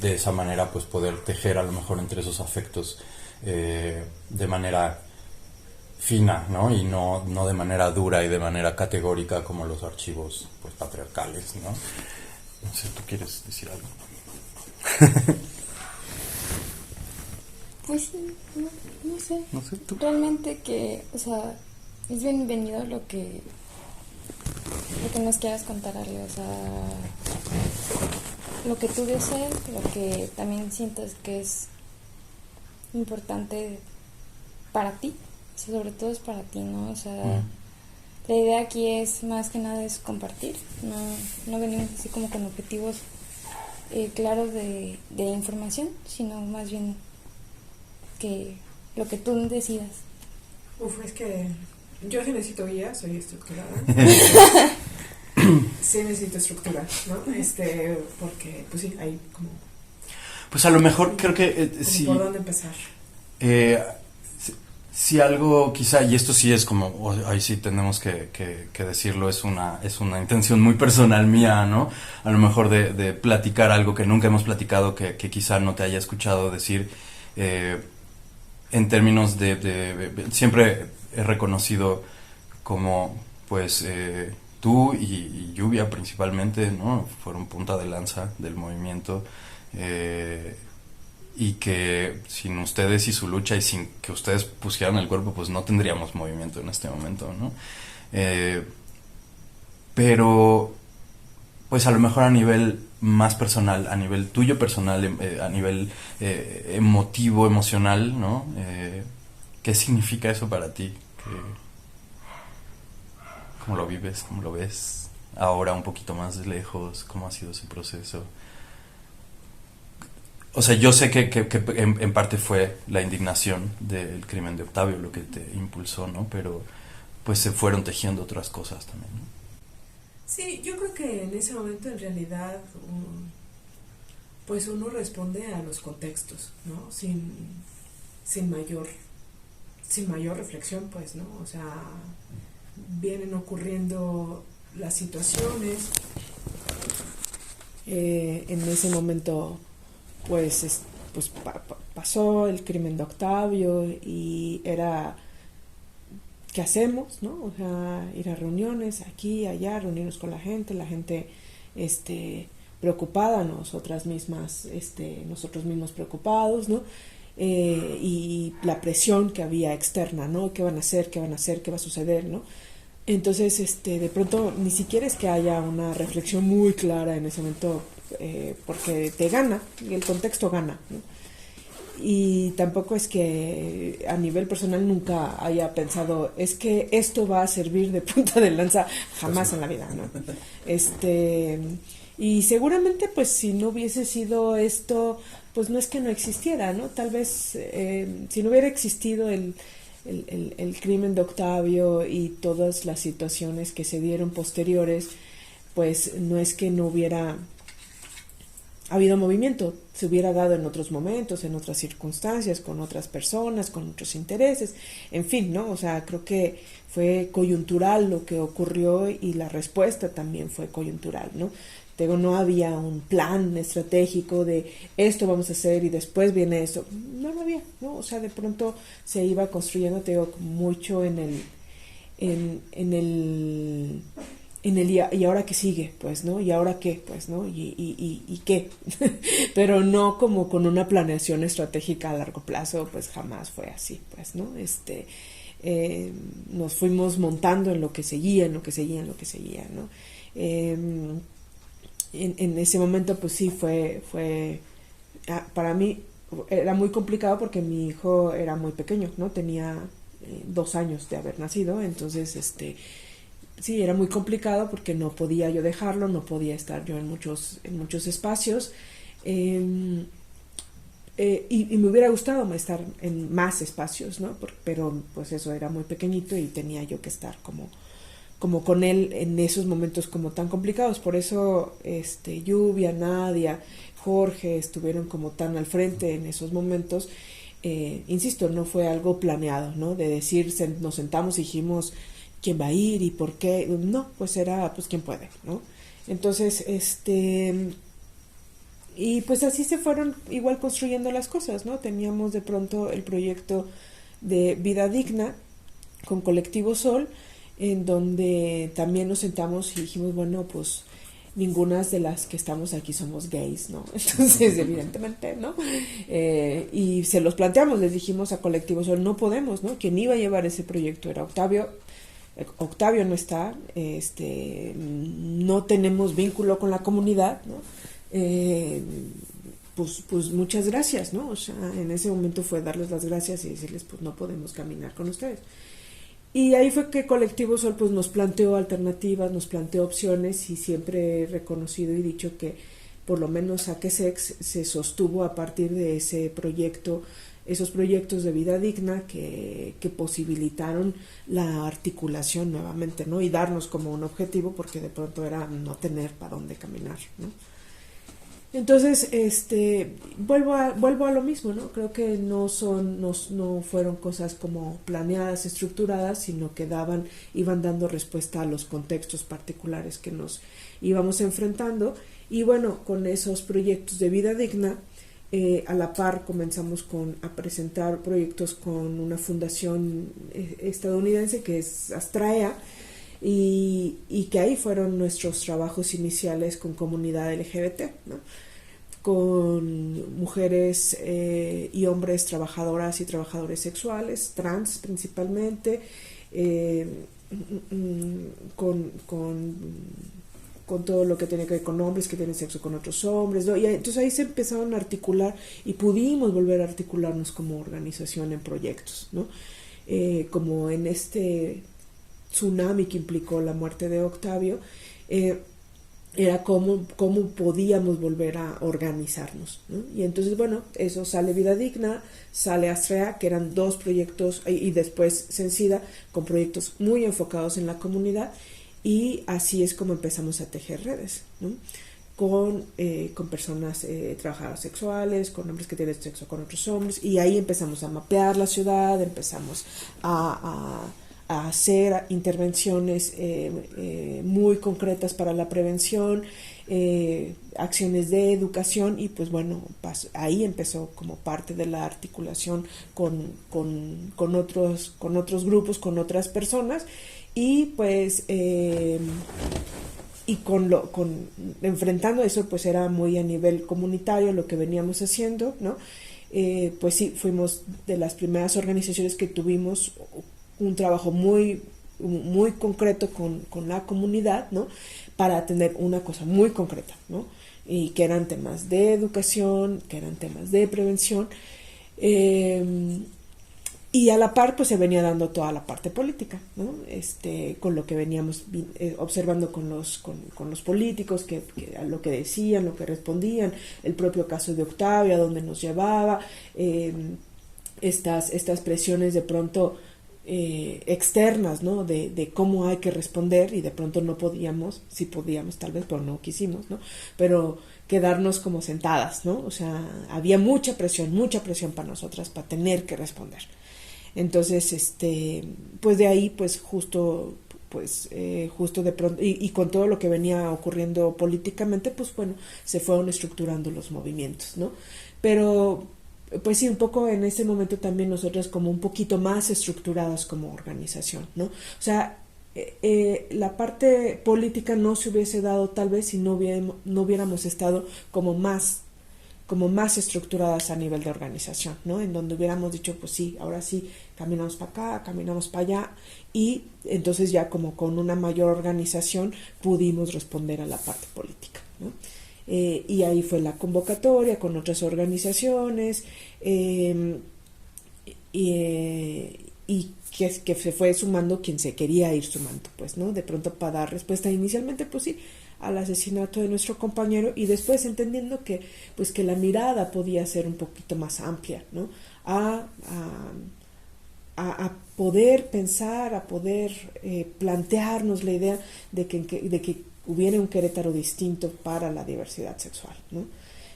de esa manera pues poder tejer a lo mejor entre esos afectos de manera fina, ¿no? Y no de manera dura y de manera categórica como los archivos pues patriarcales, ¿no? No sé, ¿tú quieres decir algo? Pues sí, no sé. No sé, ¿tú? Realmente que, o sea, es bienvenido lo que nos quieras contar, Ale, o sea, lo que tú desees, lo que también sientas que es importante para ti, o sea, sobre todo es para ti, ¿no? O sea, la idea aquí es más que nada es compartir, no venimos así como con objetivos claros de información, sino más bien que lo que tú decidas. Es que yo sí necesito guía, soy estructurada. Sí necesito estructura, ¿no? Porque, pues sí, hay como... Pues a lo mejor creo que sí. ¿Por dónde empezar? Si algo quizá, y esto sí es como, ahí sí tenemos que decirlo, es una intención muy personal mía, ¿no? A lo mejor de platicar algo que nunca hemos platicado, que quizá no te haya escuchado decir, en términos de siempre he reconocido como, pues, tú y Lluvia principalmente, ¿no? Fueron punta de lanza del movimiento, y que sin ustedes y su lucha y sin que ustedes pusieran el cuerpo pues no tendríamos movimiento en este momento, ¿no? Pero pues a lo mejor a nivel más personal, a nivel tuyo personal, a nivel emotivo, emocional, ¿no? ¿Qué significa eso para ti? ¿Cómo lo vives? ¿Cómo lo ves? Ahora un poquito más de lejos, ¿cómo ha sido ese proceso? O sea, yo sé que en parte fue la indignación del crimen de Octavio lo que te impulsó, ¿no? Pero pues se fueron tejiendo otras cosas también, ¿no? Sí, yo creo que en ese momento en realidad pues uno responde a los contextos, ¿no? Sin mayor reflexión, pues, ¿no? O sea, vienen ocurriendo las situaciones. En ese momento pues pasó el crimen de Octavio y era ¿qué hacemos? ¿No? O sea, ir a reuniones aquí, allá, reunirnos con la gente preocupada, nosotros mismos preocupados, ¿no? Y la presión que había externa, ¿no? ¿Qué van a hacer? ¿Qué van a hacer? ¿Qué va a suceder? ¿No? Entonces, de pronto, ni siquiera es que haya una reflexión muy clara en ese momento, porque te gana, y el contexto gana, ¿no? Y tampoco es que a nivel personal nunca haya pensado, es que esto va a servir de punta de lanza, jamás en la vida, ¿no? Y seguramente, pues, si no hubiese sido esto, pues no es que no existiera, ¿no? Tal vez, si no hubiera existido el crimen de Octavio y todas las situaciones que se dieron posteriores, pues no es que no hubiera habido movimiento, se hubiera dado en otros momentos, en otras circunstancias, con otras personas, con otros intereses, en fin, ¿no? O sea, creo que fue coyuntural lo que ocurrió y la respuesta también fue coyuntural, ¿no? No había un plan estratégico de esto vamos a hacer y después viene esto. No lo había, ¿no? O sea, de pronto se iba construyendo, mucho en el y ahora qué sigue, pues, ¿no? Y ahora qué, pues, ¿no? Y qué. Pero no como con una planeación estratégica a largo plazo, pues jamás fue así, pues, ¿no? Nos fuimos montando en lo que seguía, ¿no? En ese momento pues sí fue para mí era muy complicado porque mi hijo era muy pequeño, ¿no? Tenía 2 años de haber nacido, entonces sí, era muy complicado porque no podía yo dejarlo, no podía estar yo en muchos espacios, y me hubiera gustado estar en más espacios, ¿no? Pero pues eso era muy pequeñito y tenía yo que estar como con él en esos momentos como tan complicados. Por eso Lluvia, Nadia, Jorge estuvieron como tan al frente en esos momentos. Insisto, no fue algo planeado, ¿no? De decir, nos sentamos y dijimos quién va a ir y por qué. No, pues era pues quién puede, ¿no? Entonces, Y pues así se fueron igual construyendo las cosas, ¿no? Teníamos de pronto el proyecto de Vida Digna con Colectivo Sol, en donde también nos sentamos y dijimos, bueno, pues ninguna de las que estamos aquí somos gays, ¿no? Entonces, evidentemente, ¿no? Y se los planteamos, les dijimos a Colectivo Sol, no podemos, ¿no? Quien iba a llevar ese proyecto era Octavio. Octavio no está, no tenemos vínculo con la comunidad, ¿no? Pues muchas gracias, ¿no? O sea, en ese momento fue darles las gracias y decirles, pues no podemos caminar con ustedes. Y ahí fue que Colectivo Sol pues nos planteó alternativas, nos planteó opciones, y siempre he reconocido y dicho que por lo menos Aquesex se sostuvo a partir de ese proyecto, esos proyectos de vida digna que posibilitaron la articulación nuevamente, ¿no? Y darnos como un objetivo, porque de pronto era no tener para dónde caminar, ¿no? Entonces, vuelvo a lo mismo, ¿no? Creo que no fueron cosas como planeadas, estructuradas, sino que iban dando respuesta a los contextos particulares que nos íbamos enfrentando. Y bueno, con esos proyectos de vida digna, a la par comenzamos a presentar proyectos con una fundación estadounidense que es Astraea, y que ahí fueron nuestros trabajos iniciales con comunidad LGBT, ¿no? Con mujeres y hombres trabajadoras y trabajadores sexuales, trans principalmente, con todo lo que tiene que ver con hombres que tienen sexo con otros hombres, ¿no? Y entonces ahí se empezaron a articular y pudimos volver a articularnos como organización en proyectos, ¿no? Como en este tsunami que implicó la muerte de Octavio, era cómo podíamos volver a organizarnos, ¿no? Y entonces, bueno, eso sale Vida Digna, sale Astrea, que eran dos proyectos, y después Sencida, con proyectos muy enfocados en la comunidad, y así es como empezamos a tejer redes, ¿no? Con personas trabajadoras sexuales, con hombres que tienen sexo con otros hombres, y ahí empezamos a mapear la ciudad, empezamos a hacer intervenciones muy concretas para la prevención, acciones de educación, y pues bueno, ahí empezó como parte de la articulación con otros grupos, con otras personas, y pues enfrentando eso, pues era muy a nivel comunitario lo que veníamos haciendo, ¿no? Pues sí, fuimos de las primeras organizaciones que tuvimos un trabajo muy concreto con la comunidad, ¿no? Para tener una cosa muy concreta, ¿no? Y que eran temas de educación, que eran temas de prevención, y a la par pues se venía dando toda la parte política, ¿no? Con lo que veníamos observando con los políticos, que lo que decían, lo que respondían, el propio caso de Octavio, a dónde nos llevaba, estas presiones de pronto externas, ¿no? De cómo hay que responder, y de pronto no podíamos, sí podíamos tal vez, pero no quisimos, ¿no? Pero quedarnos como sentadas, ¿no? O sea, había mucha presión para nosotras para tener que responder. Entonces, pues de ahí, pues justo de pronto, y con todo lo que venía ocurriendo políticamente, pues bueno, se fueron estructurando los movimientos, ¿no? Pero pues sí, un poco en ese momento también nosotros como un poquito más estructuradas como organización, ¿no? O sea, la parte política no se hubiese dado tal vez si no hubiéramos estado como más estructuradas a nivel de organización, ¿no? En donde hubiéramos dicho, pues sí, ahora sí, caminamos para acá, caminamos para allá, y entonces ya como con una mayor organización pudimos responder a la parte política, ¿no? Y ahí fue la convocatoria con otras organizaciones, y que se fue sumando quien se quería ir sumando, pues, ¿no? De pronto para dar respuesta inicialmente, pues sí, al asesinato de nuestro compañero, y después entendiendo que la mirada podía ser un poquito más amplia, ¿no? A poder pensar, a poder plantearnos la idea de que hubiera un Querétaro distinto para la diversidad sexual, ¿no?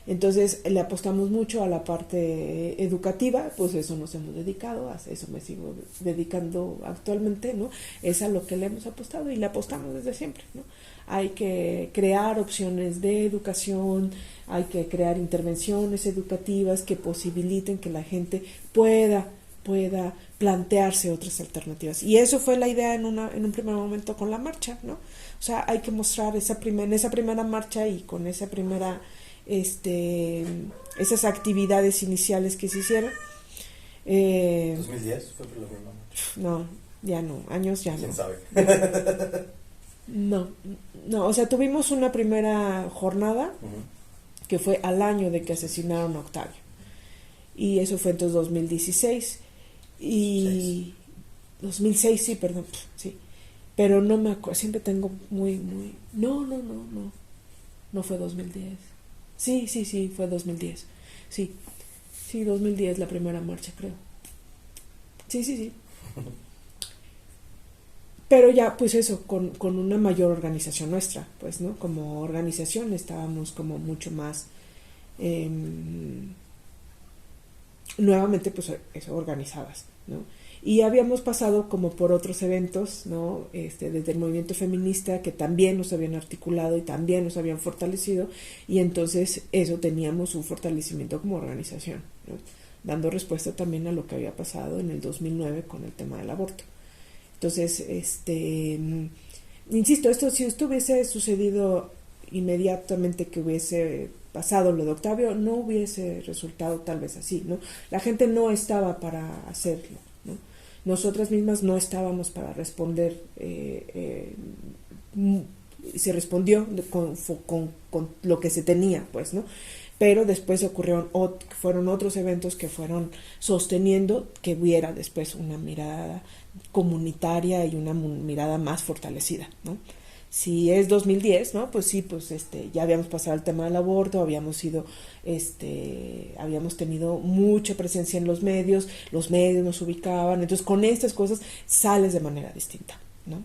Entonces le apostamos mucho a la parte educativa, pues eso nos hemos dedicado, a eso me sigo dedicando actualmente, ¿no? Es a lo que le hemos apostado y le apostamos desde siempre, ¿no? Hay que crear opciones de educación, hay que crear intervenciones educativas que posibiliten que la gente pueda plantearse otras alternativas. Y eso fue la idea en un primer momento con la marcha, ¿no? O sea, hay que mostrar en esa primera marcha y con esa primera esas actividades iniciales que se hicieron. ¿2010 fue por la primera marcha? No, ya no, años ya no. ¿Quién sabe? No, o sea, tuvimos una primera jornada que fue al año de que asesinaron a Octavio. Y eso fue entonces 2016. Y 2006, sí, perdón, sí. Pero no me acuerdo, siempre tengo muy... No fue 2010. Sí, fue 2010. Sí, 2010 la primera marcha, creo. Sí. Pero ya, pues eso, con una mayor organización nuestra, pues, ¿no? Como organización estábamos como mucho más, nuevamente, pues, eso, organizadas, ¿no? Y habíamos pasado como por otros eventos, ¿no? Desde el movimiento feminista, que también nos habían articulado y también nos habían fortalecido, y entonces eso teníamos un fortalecimiento como organización, ¿no? Dando respuesta también a lo que había pasado en el 2009 con el tema del aborto. Entonces, insisto, si esto hubiese sucedido inmediatamente que hubiese pasado lo de Octavio, no hubiese resultado tal vez así, ¿no? La gente no estaba para hacerlo, ¿no? Nosotras mismas no estábamos para responder, se respondió con lo que se tenía, pues, ¿no? Pero después fueron otros eventos que fueron sosteniendo que hubiera después una mirada comunitaria y una mirada más fortalecida, ¿no? Si es 2010, ¿no? Pues sí, pues ya habíamos pasado el tema del aborto, habíamos tenido mucha presencia en los medios nos ubicaban, entonces con estas cosas sales de manera distinta, ¿no?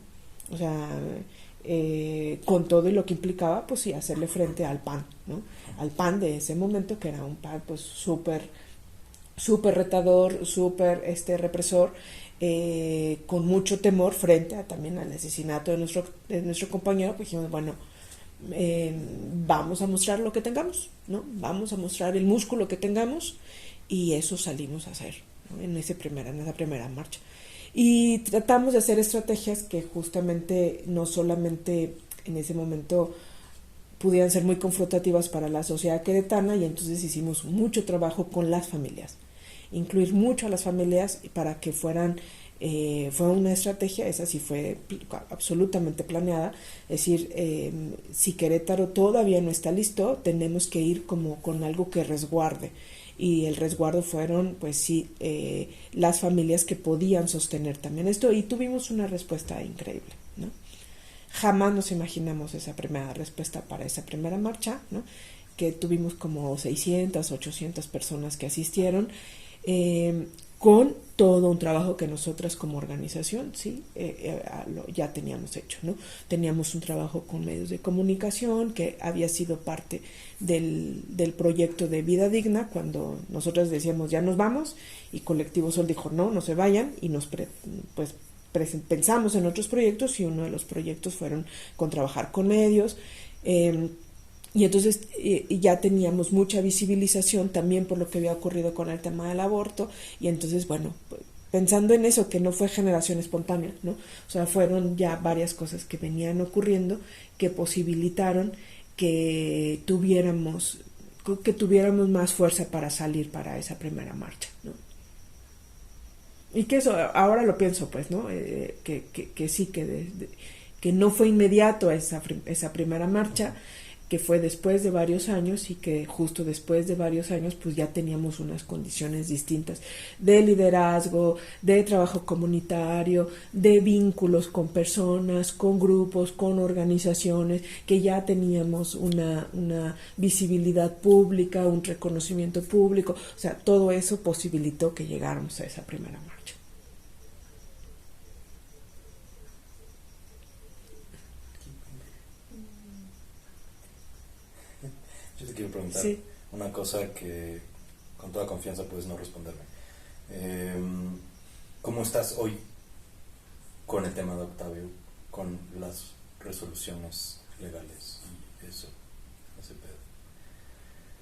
O sea, con todo y lo que implicaba, pues sí, hacerle frente al PAN, ¿no? Al PAN de ese momento, que era un PAN pues súper retador, súper represor, con mucho temor frente también al asesinato de nuestro compañero. Pues dijimos, bueno, vamos a mostrar lo que tengamos, ¿no? Vamos a mostrar el músculo que tengamos, y eso salimos a hacer, ¿no? en esa primera marcha. Y tratamos de hacer estrategias que justamente no solamente en ese momento pudieran ser muy confrontativas para la sociedad queretana, y entonces hicimos mucho trabajo con las familias, incluir mucho a las familias para que fue una estrategia, esa sí fue absolutamente planeada, es decir, si Querétaro todavía no está listo, tenemos que ir como con algo que resguarde, y el resguardo fueron, pues sí, las familias que podían sostener también esto, y tuvimos una respuesta increíble, ¿no? Jamás nos imaginamos esa primera respuesta para esa primera marcha, ¿no? Que tuvimos como 600, 800 personas que asistieron, con todo un trabajo que nosotras como organización sí ya teníamos hecho, ¿no? Teníamos un trabajo con medios de comunicación que había sido parte del proyecto de Vida Digna, cuando nosotras decíamos ya nos vamos, y Colectivo Sol dijo no se vayan, y pensamos en otros proyectos, y uno de los proyectos fueron con trabajar con medios, y entonces ya teníamos mucha visibilización también por lo que había ocurrido con el tema del aborto, y entonces, bueno, pensando en eso, que no fue generación espontánea, ¿no? O sea, fueron ya varias cosas que venían ocurriendo que posibilitaron que tuviéramos más fuerza para salir para esa primera marcha, ¿no? Y que eso, ahora lo pienso, pues, ¿no? Que sí, que no fue inmediato esa primera marcha, que fue después de varios años, y que justo después de varios años pues ya teníamos unas condiciones distintas de liderazgo, de trabajo comunitario, de vínculos con personas, con grupos, con organizaciones, que ya teníamos una visibilidad pública, un reconocimiento público. O sea, todo eso posibilitó que llegáramos a esa primera marcha. Yo te quiero preguntar, Sí. una cosa que con toda confianza puedes no responderme. ¿Cómo estás hoy con el tema de Octavio, con las resoluciones legales y eso, ese pedo?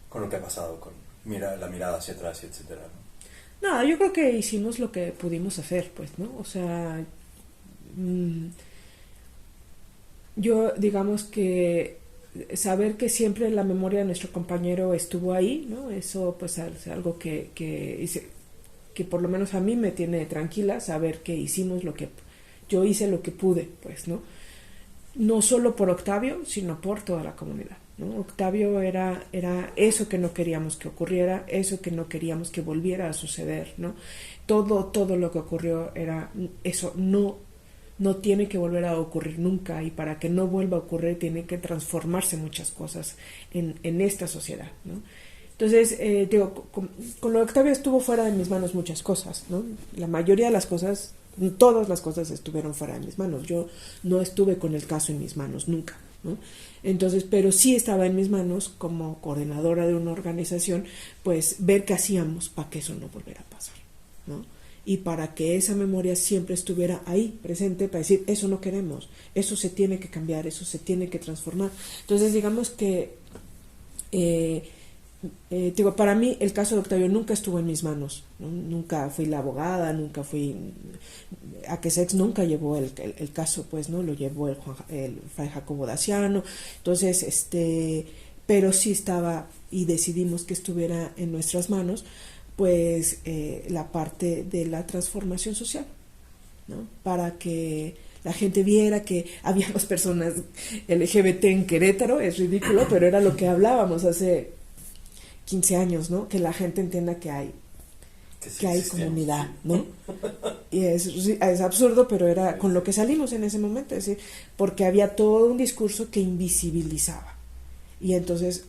Con lo que ha pasado, con la mirada hacia atrás y etcétera, ¿no? No, yo creo que hicimos lo que pudimos hacer, pues, ¿no? O sea, yo digamos que saber que siempre la memoria de nuestro compañero estuvo ahí, ¿no? Eso pues es algo que por lo menos a mí me tiene tranquila, saber que hicimos yo hice lo que pude, pues, ¿no? No solo por Octavio, sino por toda la comunidad, ¿no? Octavio era eso que no queríamos que ocurriera, eso que no queríamos que volviera a suceder, ¿no? Todo lo que ocurrió era eso, no tiene que volver a ocurrir nunca, y para que no vuelva a ocurrir tiene que transformarse muchas cosas en esta sociedad, ¿no? Entonces, digo, con lo de Octavio estuvo fuera de mis manos muchas cosas, ¿no? La mayoría de las cosas, todas las cosas estuvieron fuera de mis manos. Yo no estuve con el caso en mis manos nunca, ¿no? Entonces, pero sí estaba en mis manos como coordinadora de una organización, pues ver qué hacíamos para que eso no volviera a pasar, ¿no? Y para que esa memoria siempre estuviera ahí, presente, para decir, eso no queremos, eso se tiene que cambiar, eso se tiene que transformar. Entonces, digamos que, digo, para mí el caso de Octavio nunca estuvo en mis manos, ¿no? Nunca fui la abogada, nunca fui... Aquesex nunca llevó el caso, pues, ¿no? Lo llevó el Fray Jacobo Daciano. Entonces, pero sí estaba, y decidimos que estuviera en nuestras manos, pues la parte de la transformación social, ¿no? Para que la gente viera que había más personas LGBT en Querétaro. Es ridículo, pero era lo que hablábamos hace 15 años, ¿no? Que la gente entienda que hay comunidad, ¿no? Y es absurdo, pero era con lo que salimos en ese momento, es decir, porque había todo un discurso que invisibilizaba. Y entonces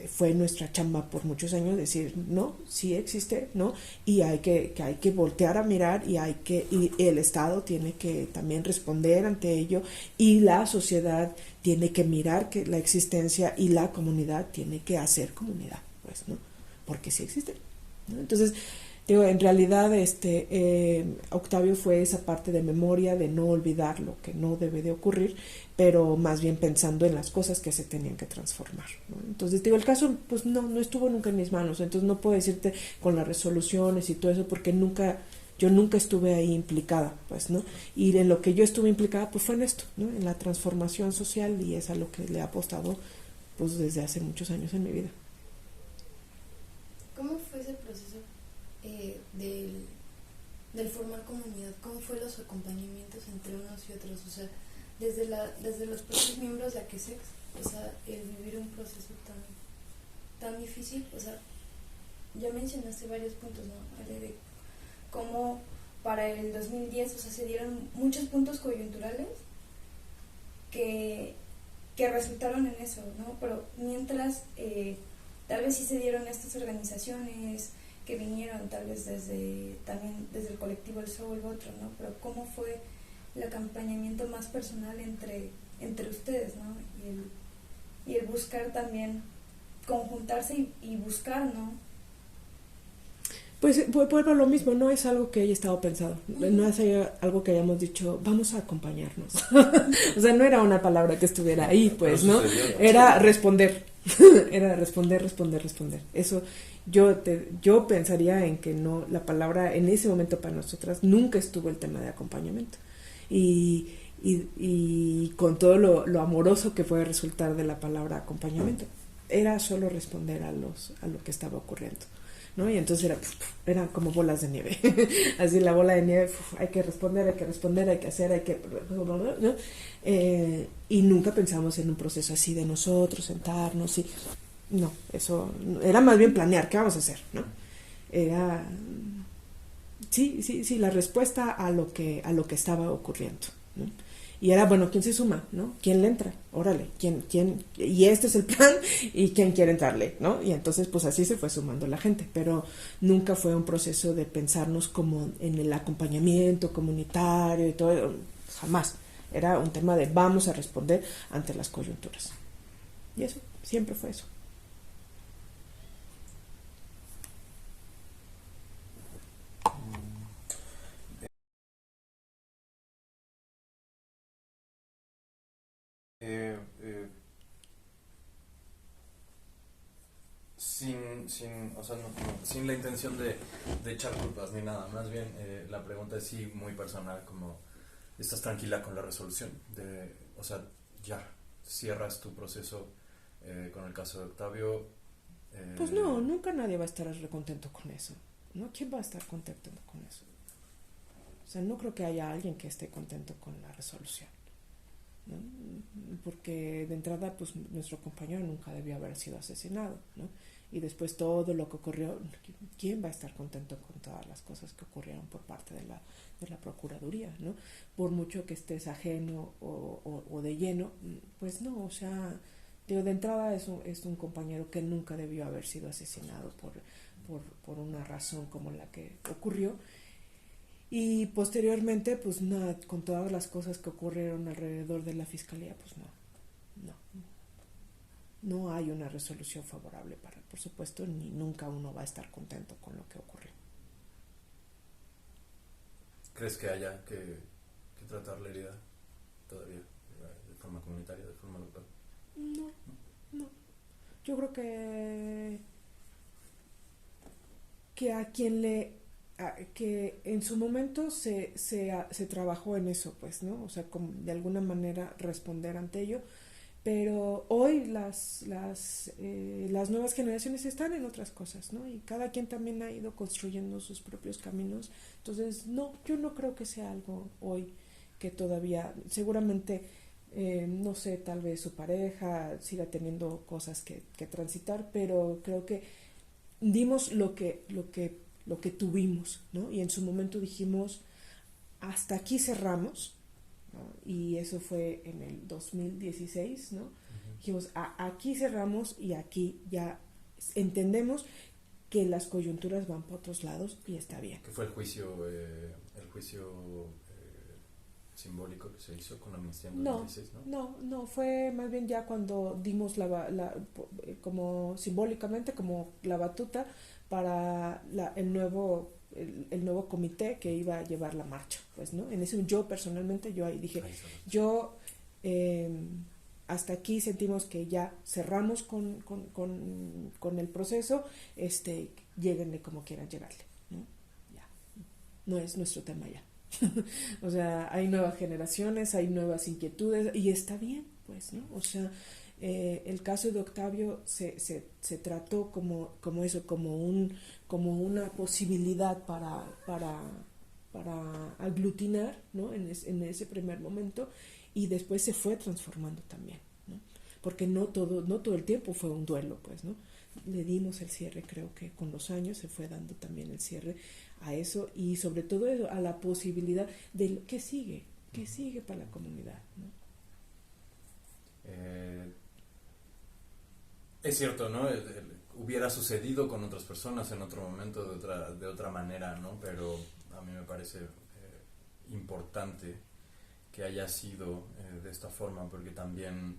fue nuestra chamba por muchos años decir, no, sí existe, ¿no? Y hay que voltear a mirar, y el Estado tiene que también responder ante ello, y la sociedad tiene que mirar que la existencia, y la comunidad tiene que hacer comunidad, pues, ¿no? Porque sí existe, ¿no? Entonces, digo, en realidad Octavio fue esa parte de memoria, de no olvidar lo que no debe de ocurrir, pero más bien pensando en las cosas que se tenían que transformar, ¿no? Entonces, digo, el caso pues no estuvo nunca en mis manos, entonces no puedo decirte con las resoluciones y todo eso, porque yo nunca estuve ahí implicada, pues, ¿no? Y en lo que yo estuve implicada, pues fue en esto, ¿no? En la transformación social, y es a lo que le he apostado, pues, desde hace muchos años en mi vida. ¿Cómo fue ese proceso del formar comunidad? ¿Cómo fue los acompañamientos entre unos y otros? O sea, desde los propios miembros de Aquesex, o sea, el vivir un proceso tan difícil, o sea, ya mencionaste varios puntos, ¿no? De cómo para el 2010, o sea, se dieron muchos puntos coyunturales que resultaron en eso, ¿no? Pero mientras, tal vez sí se dieron estas organizaciones que vinieron tal vez también desde el colectivo El Sol u otro, ¿no? Pero ¿cómo fue el acompañamiento más personal entre ustedes, ¿no? Y el buscar también conjuntarse y buscar, ¿no? Pues vuelvo a lo mismo, no es algo que haya estado pensado, no es algo que hayamos dicho, vamos a acompañarnos. O sea, no era una palabra que estuviera ahí, pues, ¿no? Era responder, era responder. Eso, yo pensaría en que no, la palabra en ese momento para nosotras nunca estuvo el tema de acompañamiento. Y con todo lo amoroso que puede resultar de la palabra acompañamiento, era solo responder a lo que estaba ocurriendo, ¿no? Y entonces era como bolas de nieve. Así la bola de nieve, hay que responder, hay que hacer, ¿no? Y nunca pensamos en un proceso así de nosotros sentarnos y no, eso era más bien planear qué vamos a hacer, ¿no? Era sí la respuesta a lo que estaba ocurriendo, ¿no? Y era, bueno, ¿quién se suma, no? ¿Quién le entra? Órale, ¿quién? Y este es el plan, y ¿quién quiere entrarle, no? Y entonces, pues así se fue sumando la gente, pero nunca fue un proceso de pensarnos como en el acompañamiento comunitario y todo, jamás. Era un tema de vamos a responder ante las coyunturas. Y eso, siempre fue eso. eh, eh, o sea, sin la intención de echar culpas ni nada, más bien la pregunta es sí muy personal, como estás tranquila con la resolución, o sea, ya cierras tu proceso con el caso de Octavio. Pues no, nunca nadie va a estar recontento con eso, ¿no? ¿Quién va a estar contento con eso? O sea, no creo que haya alguien que esté contento con la resolución, ¿no? Porque de entrada, pues nuestro compañero nunca debió haber sido asesinado, ¿no? Y después todo lo que ocurrió, ¿quién va a estar contento con todas las cosas que ocurrieron por parte de la Procuraduría, ¿no? Por mucho que estés ajeno o de lleno, pues no, o sea, digo, de entrada es un compañero que nunca debió haber sido asesinado por una razón como la que ocurrió. Y posteriormente, pues nada, con todas las cosas que ocurrieron alrededor de la fiscalía, pues no hay una resolución favorable para, por supuesto, ni nunca uno va a estar contento con lo que ocurrió. ¿Crees que haya que tratar la herida todavía de forma comunitaria, de forma local? No. Yo creo que a quien que en su momento se trabajó en eso, pues, ¿no? O sea, como de alguna manera responder ante ello, pero hoy las nuevas generaciones están en otras cosas, ¿no? Y cada quien también ha ido construyendo sus propios caminos. Entonces, no, yo no creo que sea algo hoy que todavía, seguramente, no sé, tal vez su pareja siga teniendo cosas que transitar, pero creo que dimos lo que tuvimos, ¿no? Y en su momento dijimos, hasta aquí cerramos, ¿no? Y eso fue en el 2016, ¿no? Dijimos, aquí cerramos y aquí ya entendemos que las coyunturas van por otros lados y está bien. ¿Qué fue el juicio simbólico que se hizo con la amnistía en 2016, ¿no? No, fue más bien ya cuando dimos como simbólicamente como la batuta para el nuevo comité que iba a llevar la marcha, pues, ¿no? En eso yo personalmente, yo ahí dije, hasta aquí sentimos que ya cerramos con el proceso, lléguenle como quieran llegarle, ¿no? Ya, no es nuestro tema ya. O sea, hay nuevas generaciones, hay nuevas inquietudes y está bien, pues, ¿no? O sea, el caso de Octavio se trató como eso, como una posibilidad para aglutinar, ¿no? En ese primer momento, y después se fue transformando también, ¿no? Porque no todo el tiempo fue un duelo, pues, ¿no? Le dimos el cierre, creo que con los años se fue dando también el cierre a eso, y sobre todo eso, a la posibilidad de qué sigue para la comunidad, ¿no? Es cierto, ¿no? Hubiera sucedido con otras personas en otro momento de otra manera, ¿no? Pero a mí me parece importante que haya sido de esta forma, porque también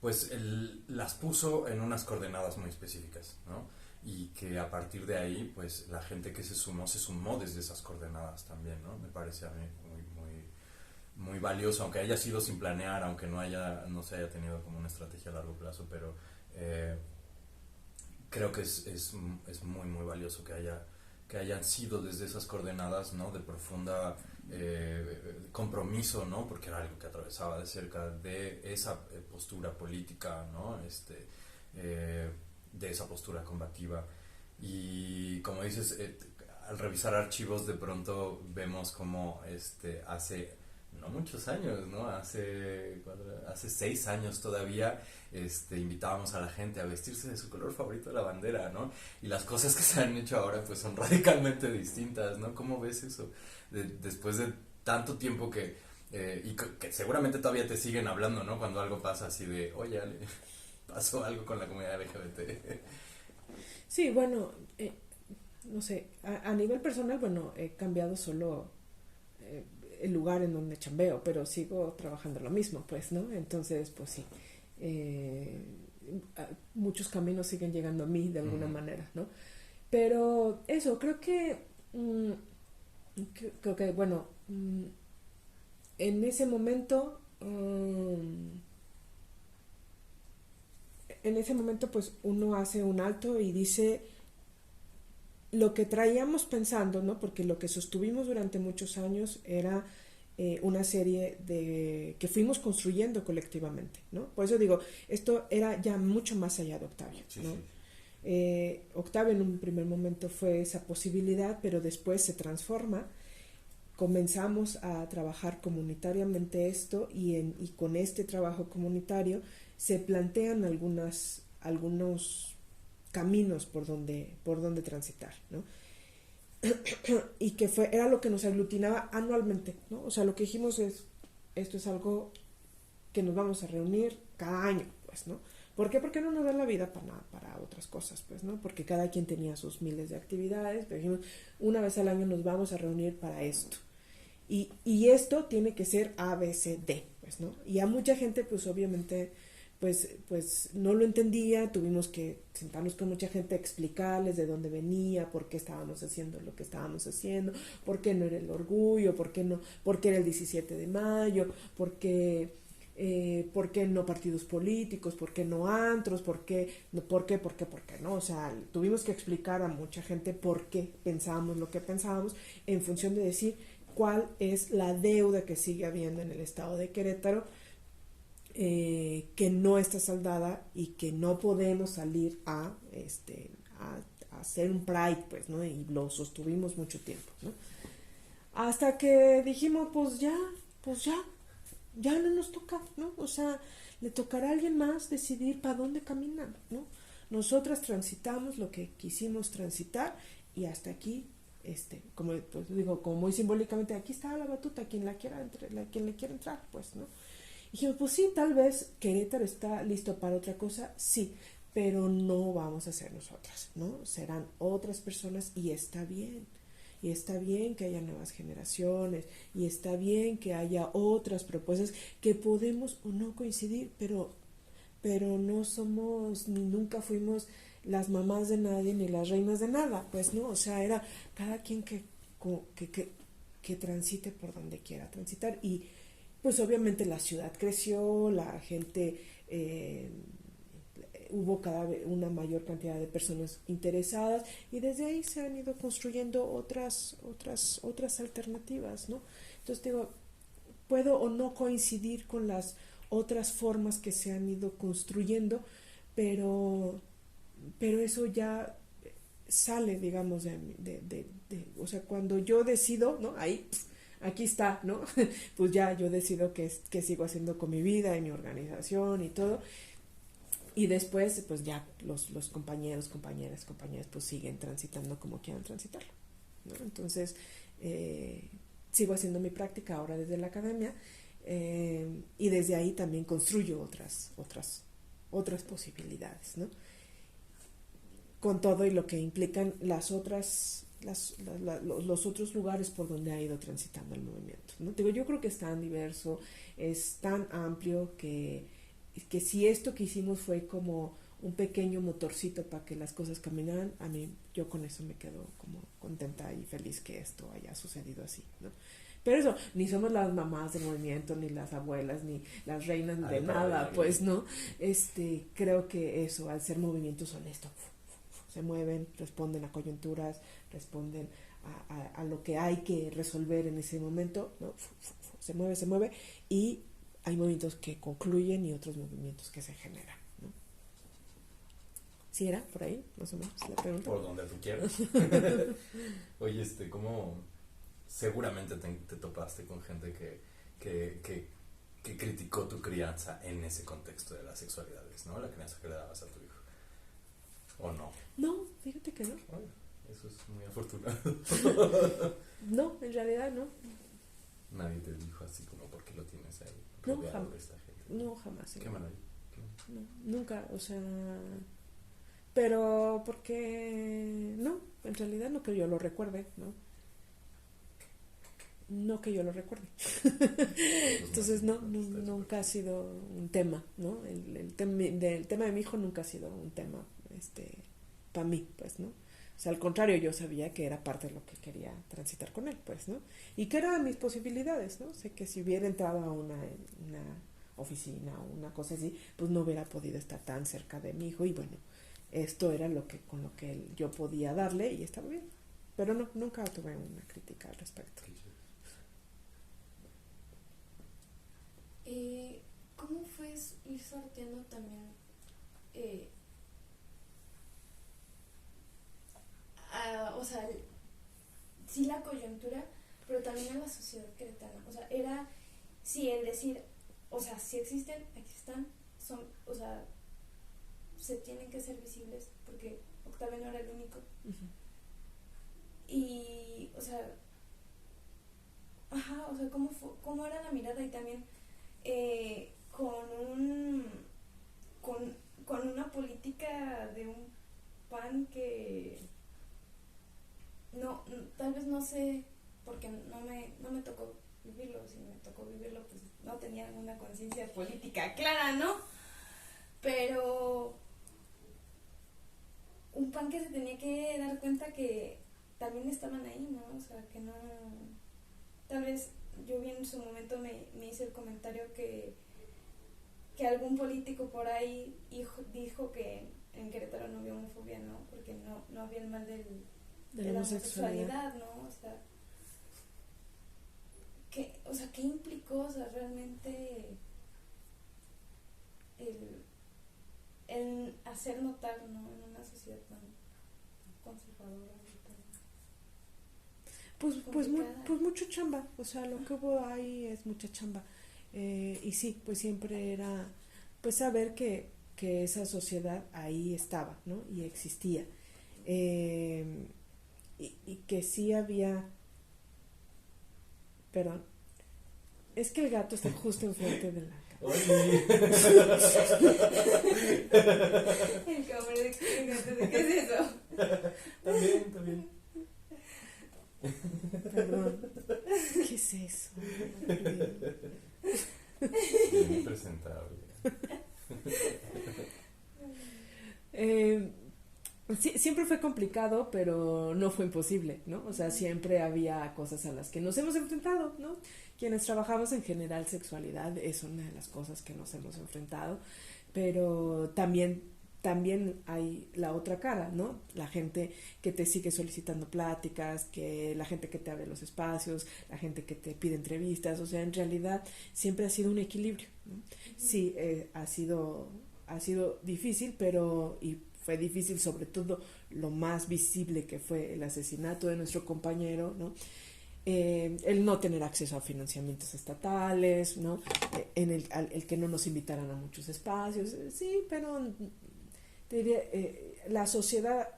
pues las puso en unas coordenadas muy específicas, ¿no? Y que a partir de ahí, pues la gente que se sumó desde esas coordenadas también, ¿no? Me parece a mí muy valioso, aunque haya sido sin planear, aunque no se haya tenido como una estrategia a largo plazo, pero creo que es muy valioso que hayan sido desde esas coordenadas, ¿no? De profunda compromiso, ¿no? Porque era algo que atravesaba de cerca de esa postura política, ¿no? De esa postura combativa. Y como dices, al revisar archivos de pronto vemos como hace no muchos años, ¿no? Hace 6 años todavía invitábamos a la gente a vestirse de su color favorito de la bandera, ¿no? Y las cosas que se han hecho ahora pues son radicalmente distintas, ¿no? ¿Cómo ves eso? Después de tanto tiempo y que seguramente todavía te siguen hablando, ¿no? Cuando algo pasa así de, oye, Ale, pasó algo con la comunidad LGBT. Sí, bueno, no sé, a nivel personal, bueno, he cambiado solo el lugar en donde chambeo, pero sigo trabajando lo mismo, pues, ¿no? Entonces, pues sí, muchos caminos siguen llegando a mí de alguna manera, ¿no? Pero eso, creo que bueno, en ese momento en ese momento pues uno hace un alto y dice lo que traíamos pensando, ¿no? Porque lo que sostuvimos durante muchos años era una serie de que fuimos construyendo colectivamente, ¿no? Por eso digo, esto era ya mucho más allá de Octavio, Sí, ¿no? sí. Octavio en un primer momento fue esa posibilidad, pero después se transforma. Comenzamos a trabajar comunitariamente esto y con este trabajo comunitario se plantean algunos caminos por donde transitar, ¿no? Y que era lo que nos aglutinaba anualmente, ¿no? O sea, lo que dijimos es, esto es algo que nos vamos a reunir cada año, pues, ¿no? ¿Por qué? Porque no nos da la vida para otras cosas, pues, ¿no? Porque cada quien tenía sus miles de actividades, pero dijimos, una vez al año nos vamos a reunir para esto. Y esto tiene que ser A, B, C, D, pues, ¿no? Y a mucha gente, pues, obviamente, pues no lo entendía, tuvimos que sentarnos con mucha gente a explicarles de dónde venía, por qué estábamos haciendo lo que estábamos haciendo, por qué no era el orgullo, por qué era el 17 de mayo, por qué no partidos políticos, por qué no antros, por qué, ¿no? O sea, tuvimos que explicar a mucha gente por qué pensábamos lo que pensábamos en función de decir cuál es la deuda que sigue habiendo en el estado de Querétaro, que no está saldada y que no podemos salir a hacer un pride, pues, ¿no? Y lo sostuvimos mucho tiempo, ¿no? Hasta que dijimos, ya no nos toca, ¿no? O sea, le tocará a alguien más decidir para dónde caminan, ¿no? Nosotras transitamos lo que quisimos transitar y hasta aquí, como pues digo, como muy simbólicamente, aquí está la batuta, quien le quiera entrar, pues, ¿no? Y dijimos, pues sí, tal vez Querétaro está listo para otra cosa, sí, pero no vamos a ser nosotras, ¿no? Serán otras personas y está bien. Y está bien que haya nuevas generaciones, y está bien que haya otras propuestas que podemos o no coincidir, pero no somos ni nunca fuimos las mamás de nadie ni las reinas de nada, pues no, o sea, era cada quien que transite por donde quiera transitar y pues obviamente la ciudad creció, la gente hubo cada vez una mayor cantidad de personas interesadas y desde ahí se han ido construyendo otras alternativas, ¿no? Entonces digo, puedo o no coincidir con las otras formas que se han ido construyendo, pero eso ya sale, digamos, o sea, cuando yo decido, ¿no? Ahí, aquí está, ¿no? Pues ya yo decido que sigo haciendo con mi vida y mi organización y todo. Y después, pues ya los compañeros, compañeras, pues siguen transitando como quieran transitarlo, ¿no? Entonces, sigo haciendo mi práctica ahora desde la academia y desde ahí también construyo otras posibilidades, ¿no? Con todo y lo que implican los otros lugares por donde ha ido transitando el movimiento, ¿no? Digo, yo creo que es tan diverso, es tan amplio que si esto que hicimos fue como un pequeño motorcito para que las cosas caminaran, a mí yo con eso me quedo como contenta y feliz que esto haya sucedido así, ¿no? Pero eso, ni somos las mamás del movimiento, ni las abuelas, ni las reinas de nada, pues, ¿no? Creo que eso, al ser movimientos honestos, se mueven, responden a coyunturas, responden a lo que hay que resolver en ese momento, ¿no? Se mueve, y hay movimientos que concluyen y otros movimientos que se generan, ¿no? ¿Sí era por ahí, más o menos, la pregunta? Por donde tú quieras. Oye, ¿cómo seguramente te topaste con gente que criticó tu crianza en ese contexto de las sexualidades, ¿no? La crianza que le dabas a tu hijo. ¿O no? No, fíjate que no. Bueno, eso es muy afortunado. No, en realidad no. Nadie te dijo así como, ¿por qué lo tienes ahí? No, Rodeado jamás. de esta gente. No, jamás. Qué maravilla. No, nunca, o sea, pero porque no, en realidad no que yo lo recuerde, ¿no? No que yo lo recuerde. Entonces no, nunca ha sido un tema, ¿no? El tema de mi hijo nunca ha sido un tema, para mí, pues, ¿no? O sea, al contrario, yo sabía que era parte de lo que quería transitar con él, pues, ¿no? Y que eran mis posibilidades, ¿no? Sé que si hubiera entrado a una oficina o una cosa así, pues no hubiera podido estar tan cerca de mi hijo y bueno, esto era lo que con lo que yo podía darle y estaba bien. Pero no, nunca tuve una crítica al respecto. ¿Cómo fue ir sorteando también o sea, sí la coyuntura, pero también a la sociedad queretana? O sea, era, sí, el decir, o sea, si existen, aquí están, son, o sea, se tienen que ser visibles, porque Octavio no era el único. Uh-huh. Y, o sea, cómo era la mirada y también con una política de un PAN que tal vez no sé, porque no me tocó vivirlo. Si me tocó vivirlo, pues no tenía alguna conciencia política clara, ¿no? Pero un PAN que se tenía que dar cuenta que también estaban ahí, ¿no? O sea, que no... Tal vez yo bien en su momento me hice el comentario que algún político por ahí dijo que en Querétaro no había homofobia, ¿no? Porque no había el mal de la homosexualidad, ¿no? O sea, ¿qué implicó? O sea, realmente el hacer notar, ¿no? En una sociedad tan conservadora. Pues mucho chamba, o sea, lo que hubo ahí es mucha chamba. Y sí, pues siempre era pues saber que esa sociedad ahí estaba, ¿no? Y existía. Y que sí había... Perdón, es que el gato está justo enfrente de la cama. El cabrón de gato, ¿qué es eso? También. Perdón, ¿qué es eso? Bien presentable. Siempre fue complicado, pero no fue imposible, ¿no? O sea, siempre había cosas a las que nos hemos enfrentado, ¿no? Quienes trabajamos en general sexualidad es una de las cosas que nos hemos enfrentado, pero también hay la otra cara, ¿no? La gente que te sigue solicitando pláticas, que la gente que te abre los espacios, la gente que te pide entrevistas, o sea, en realidad siempre ha sido un equilibrio, ¿no? Sí, ha sido difícil, pero y fue difícil sobre todo lo más visible que fue el asesinato de nuestro compañero, ¿no? El no tener acceso a financiamientos estatales, ¿no? El que no nos invitaran a muchos espacios, sí, pero te diría, la sociedad,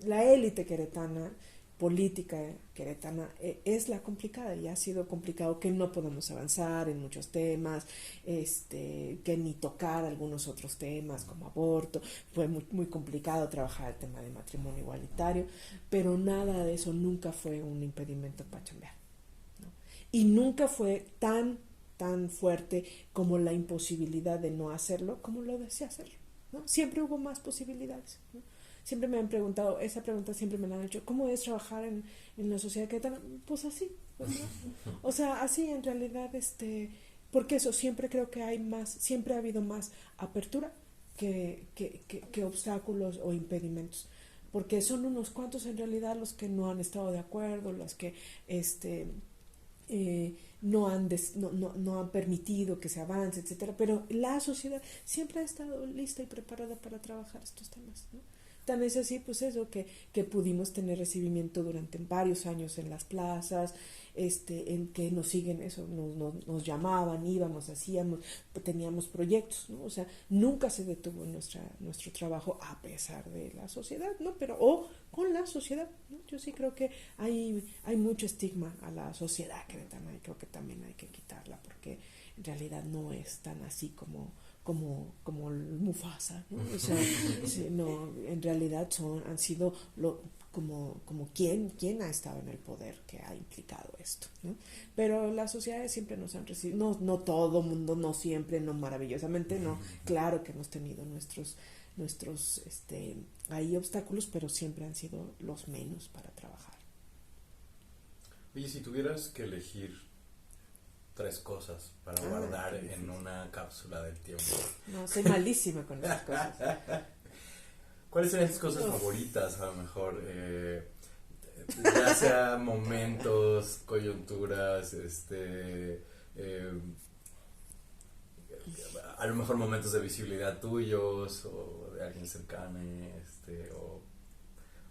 la élite queretana, política queretana, es la complicada y ha sido complicado que no podemos avanzar en muchos temas, que ni tocar algunos otros temas como aborto, fue muy, muy complicado trabajar el tema de matrimonio igualitario, pero nada de eso nunca fue un impedimento para chambear, ¿no? Y nunca fue tan fuerte como la imposibilidad de no hacerlo como lo desea hacerlo, ¿no? Siempre hubo más posibilidades, ¿no? Siempre me han preguntado, esa pregunta siempre me la han hecho, ¿cómo es trabajar en la sociedad queretana? Pues así, pues, ¿no? O sea, así en realidad, porque eso, siempre creo que hay más, siempre ha habido más apertura que obstáculos o impedimentos, porque son unos cuantos en realidad los que no han estado de acuerdo, los que no han permitido que se avance, etcétera, pero la sociedad siempre ha estado lista y preparada para trabajar estos temas, ¿no? Tan es así, pues eso, que pudimos tener recibimiento durante varios años en las plazas, en que nos siguen eso, nos llamaban, íbamos, hacíamos, teníamos proyectos, ¿no? O sea, nunca se detuvo nuestro trabajo a pesar de la sociedad, ¿no? Pero, o con la sociedad, ¿no? Yo sí creo que hay mucho estigma a la sociedad queretana y creo que también hay que quitarla porque en realidad no es tan así como Mufasa, ¿no? O sea, sí, no, en realidad han sido como quién ha estado en el poder que ha implicado esto, ¿no? Pero las sociedades siempre nos han recibido, no todo mundo, no siempre, no maravillosamente, no, claro que hemos tenido nuestros hay obstáculos, pero siempre han sido los menos para trabajar. Oye, si tuvieras que elegir 3 cosas para guardar en una cápsula del tiempo. No, soy malísima con esas cosas. ¿Cuáles serían tus cosas favoritas, a lo mejor? Ya sea momentos, coyunturas, a lo mejor momentos de visibilidad tuyos o de alguien cercano,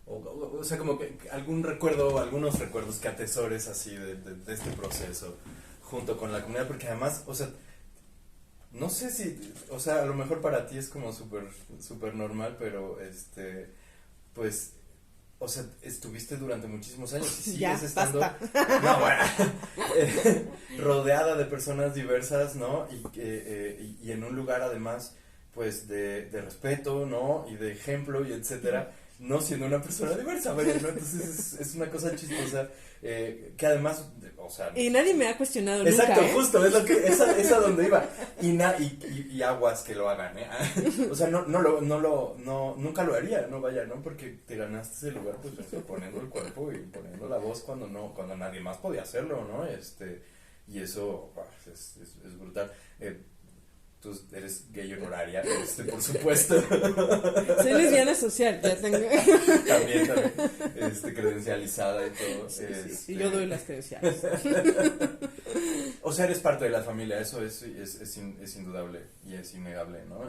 o sea, como que algún recuerdo, algunos recuerdos que atesores así de este proceso junto con la comunidad, porque además, o sea, no sé si, o sea, a lo mejor para ti es como súper normal, pero pues, o sea, estuviste durante muchísimos años y sigues ya, estando, basta. no, bueno, rodeada de personas diversas, ¿no? Y en un lugar además, pues, de respeto, ¿no? Y de ejemplo y etcétera, no siendo una persona diversa, ¿no? Entonces es una cosa chistosa, que además, o sea... Y nadie me ha cuestionado exacto, nunca, justo, es lo que, es a donde iba, y aguas que lo hagan, o sea, nunca lo haría, no vaya, ¿no? Porque te ganaste ese lugar, pues, poniendo el cuerpo y poniendo la voz cuando nadie más podía hacerlo, ¿no? Y eso, es brutal. Tú eres gay honoraria, por supuesto. Soy lesbiana social, ya tengo. También, credencializada y todo. Sí, yo doy las credenciales. O sea, eres parte de la familia, eso es indudable y es innegable, ¿no?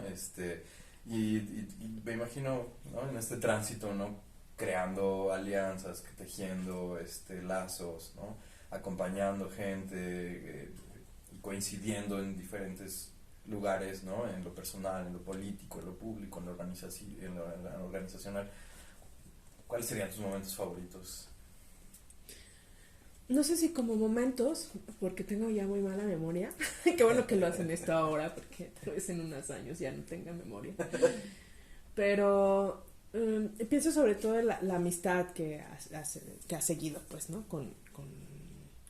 Y me imagino, ¿no? En este tránsito, ¿no? Creando alianzas, tejiendo lazos, ¿no? Acompañando gente, y coincidiendo en diferentes lugares, ¿no? En lo personal, en lo político, en lo público, en lo organizacional. ¿Cuáles serían tus momentos favoritos? No sé si como momentos, porque tengo ya muy mala memoria. Qué bueno que lo hacen esto ahora, porque tal vez en unos años ya no tenga memoria. Pero pienso sobre todo en la amistad que ha seguido, pues, ¿no? Con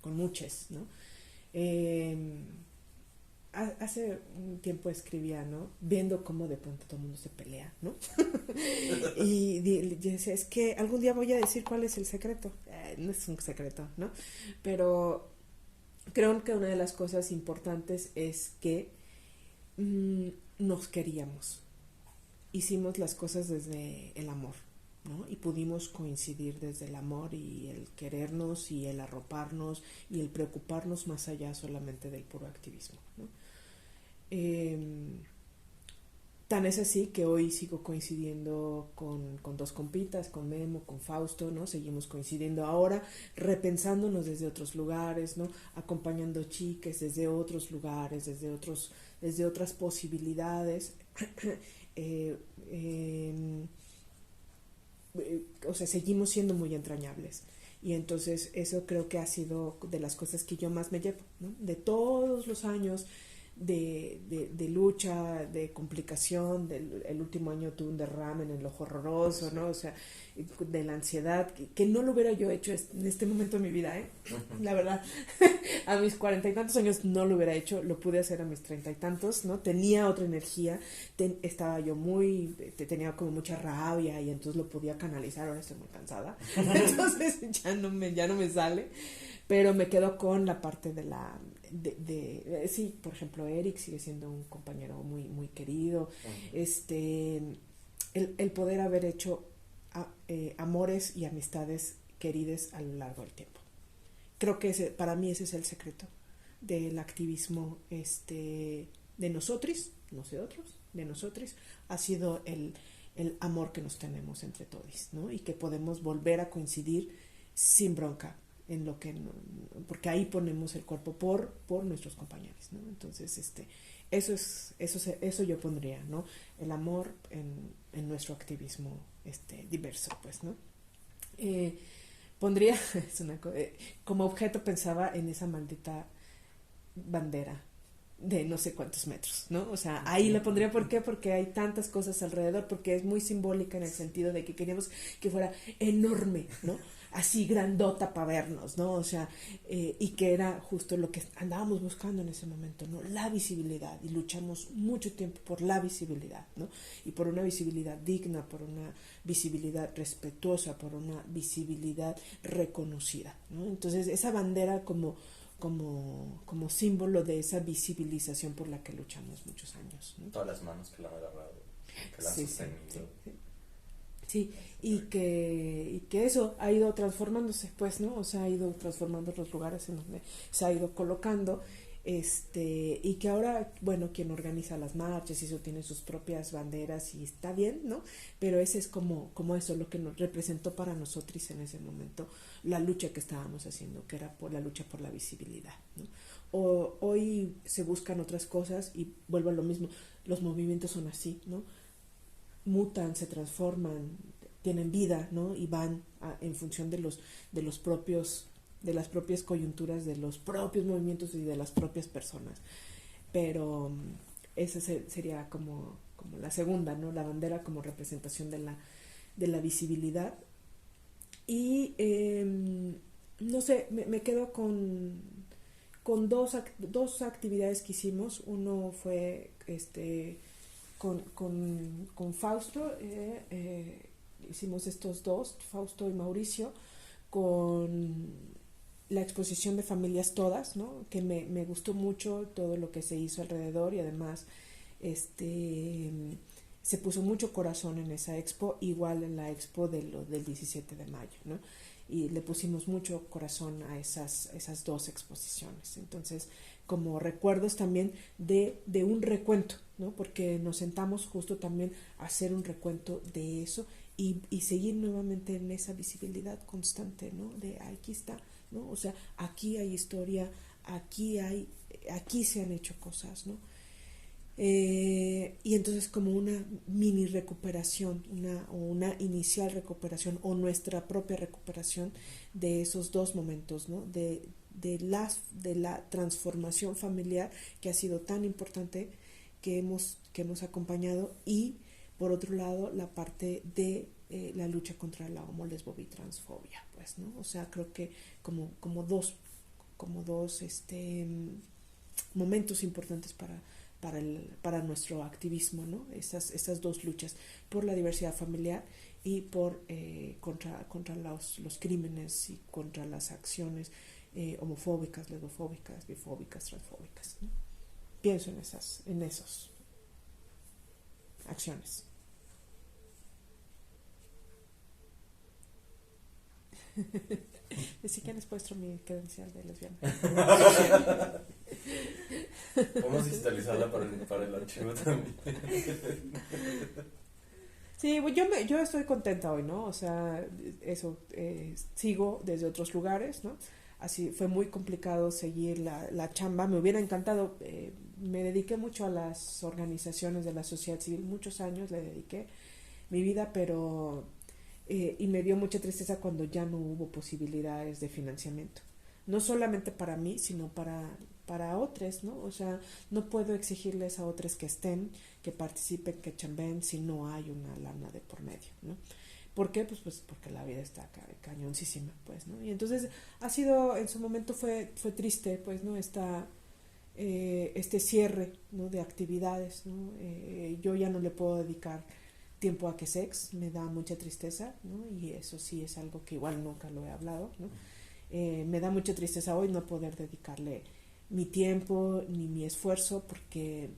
muchos, ¿no? Hace un tiempo escribía, ¿no? Viendo cómo de pronto todo el mundo se pelea, ¿no? y decía, es que algún día voy a decir cuál es el secreto. No es un secreto, ¿no? Pero creo que una de las cosas importantes es que nos queríamos. Hicimos las cosas desde el amor, ¿no? Y pudimos coincidir desde el amor y el querernos y el arroparnos y el preocuparnos más allá solamente del puro activismo, ¿no? Tan es así que hoy sigo coincidiendo con 2 compitas, con Memo, con Fausto, ¿no? Seguimos coincidiendo ahora, repensándonos desde otros lugares, ¿no? Acompañando chiques desde otros lugares, desde otras posibilidades. O sea, seguimos siendo muy entrañables. Y entonces eso creo que ha sido de las cosas que yo más me llevo, ¿no? De todos los años de lucha, de complicación, el último año tuve un derrame en el ojo horroroso, sí. ¿No? O sea, de la ansiedad, que no lo hubiera yo hecho en este momento de mi vida, la verdad, a mis 40 y tantos años no lo hubiera hecho, lo pude hacer a mis 30 y tantos, ¿no? Tenía otra energía, estaba yo tenía como mucha rabia y entonces lo podía canalizar, ahora estoy muy cansada, entonces ya no me sale, pero me quedo con la parte de sí, por ejemplo, Eric sigue siendo un compañero muy, muy querido, el poder haber hecho amores y amistades queridas a lo largo del tiempo. Creo que para mí ese es el secreto del activismo de nosotros, no sé otros, de nosotros, ha sido el amor que nos tenemos entre todos, ¿no? Y que podemos volver a coincidir sin bronca en lo que porque ahí ponemos el cuerpo por nuestros compañeros, ¿no? Entonces eso yo pondría, ¿no? El amor en nuestro activismo diverso, pues, ¿no? Pondría como objeto, pensaba en esa maldita bandera de no sé cuántos metros, ¿no? O sea, ahí la pondría, ¿por qué? Porque hay tantas cosas alrededor, porque es muy simbólica en el sentido de que queríamos que fuera enorme, ¿no? Así grandota para vernos, ¿no? O sea, y que era justo lo que andábamos buscando en ese momento, ¿no? La visibilidad, y luchamos mucho tiempo por la visibilidad, ¿no? Y por una visibilidad digna, por una visibilidad respetuosa, por una visibilidad reconocida, ¿no? Entonces, esa bandera como símbolo de esa visibilización por la que luchamos muchos años, ¿no? Todas las manos que la han agarrado, que la han sostenido. Sí, y que eso ha ido transformándose, pues, ¿no? O sea, ha ido transformando los lugares en donde se ha ido colocando, y que ahora, bueno, quien organiza las marchas y eso tiene sus propias banderas y está bien, ¿no? Pero ese es como eso, lo que nos representó para nosotros en ese momento, la lucha que estábamos haciendo, que era por la lucha por la visibilidad, ¿no? Hoy se buscan otras cosas y vuelvo a lo mismo, los movimientos son así, ¿no? Mutan, se transforman, tienen vida, ¿no? Y van en función de los propios, de las propias coyunturas, de los propios movimientos y de las propias personas. Pero esa sería como la segunda, ¿no? La bandera como representación de la visibilidad. Y no sé, me quedo con dos actividades que hicimos. Uno fue con Fausto, hicimos estos dos, Fausto y Mauricio, con la exposición de Familias Todas, ¿no? Que me gustó mucho todo lo que se hizo alrededor, y además se puso mucho corazón en esa expo, igual en la expo del 17 de mayo, ¿no? Y le pusimos mucho corazón a esas dos exposiciones. Entonces, como recuerdos también de un recuento, ¿no? Porque nos sentamos justo también a hacer un recuento de eso y seguir nuevamente en esa visibilidad constante, ¿no? De aquí está, ¿no? O sea, aquí hay historia, aquí se han hecho cosas, ¿no? Y entonces como una mini recuperación, una inicial recuperación, o nuestra propia recuperación de esos dos momentos, ¿no? De la transformación familiar que ha sido tan importante, que hemos acompañado, y por otro lado la parte de la lucha contra la homo, lesbo, bi, transfobia, pues, ¿no? O sea, creo que como dos momentos importantes para nuestro activismo, ¿no? Esas dos luchas por la diversidad familiar y por contra los crímenes y contra las acciones homofóbicas, lesbofóbicas, bifóbicas, transfóbicas, ¿no? Pienso en esas acciones. Si quieres muestro mi credencial de lesbiana. Vamos a digitalizarla para el archivo también. Sí, yo estoy contenta hoy, ¿no? O sea, eso, sigo desde otros lugares, ¿no? Así fue muy complicado seguir la chamba. Me hubiera encantado, me dediqué mucho a las organizaciones de la sociedad civil, muchos años le dediqué mi vida, pero y me dio mucha tristeza cuando ya no hubo posibilidades de financiamiento. No solamente para mí, sino para otros, ¿no? O sea, no puedo exigirles a otros que estén, que participen, que chambeen, si no hay una lana de por medio, ¿no? ¿Por qué? Pues porque la vida está cañoncísima, pues, ¿no? Y entonces ha sido, en su momento fue triste, pues, ¿no? Este cierre, ¿no? De actividades, ¿no? Yo ya no le puedo dedicar tiempo a Quesex, me da mucha tristeza, ¿no? Y eso sí es algo que igual nunca lo he hablado, ¿no? Me da mucha tristeza hoy no poder dedicarle mi tiempo ni mi esfuerzo porque